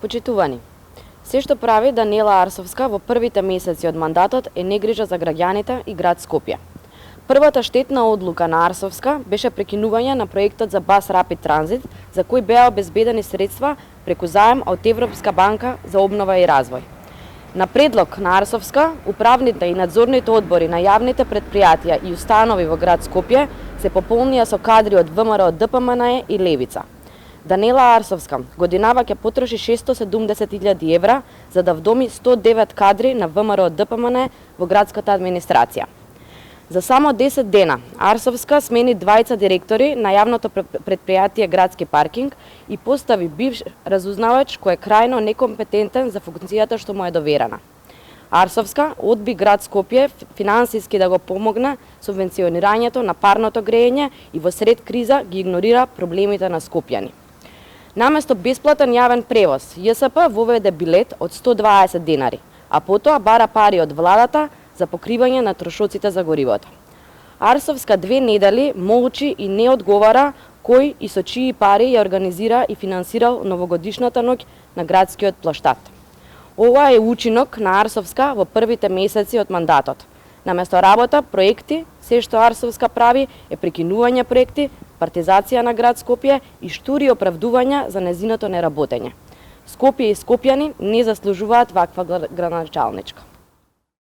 Почитувани, се што прави Даниела Арсовска во првите месеци од мандатот е негрижа за граѓаните и град Скопје. Првата штетна одлука на Арсовска беше прекинување на проектот за Бас Рапид Транзит, за кој беа обезбедени средства преку заем од Европска банка за обнова и развој. На предлог на Арсовска, управните и надзорните одбори на јавните предпријатија и установи во град Скопје се пополнија со кадри од ВМРО, ДПМНЕ и Левица. Даниела Арсовска годинава ќе потроши 670.000 евра за да вдоми 109 кадри на ВМРО, ДПМНЕ во градската администрација. За само 10 дена Арсовска смени двајца директори на јавното предпријатие Градски паркинг и постави бивш разузнавач кој е крајно некомпетентен за функцијата што му е доверена. Арсовска одби град Скопје финансиски да го помогне субвенционирањето на парното грејење и во сред криза ги игнорира проблемите на скопјани. Наместо бесплатен јавен превоз, ЈСП воведе билет од 120 денари, а потоа бара пари од владата за покривање на трошоците за горивото. Арсовска 2 недели молчи и не одговара кој и со чии пари ја организира и финансирал новогодишната ноќ на градскиот плоштад. Ова е учинок на Арсовска во првите месеци од мандатот. Наместо работа, проекти, се што Арсовска прави е прекинување проекти, партизација на град Скопје и штури оправдувања за незиното неработење. Скопје и скопјани не заслужуваат ваква градоначалничка.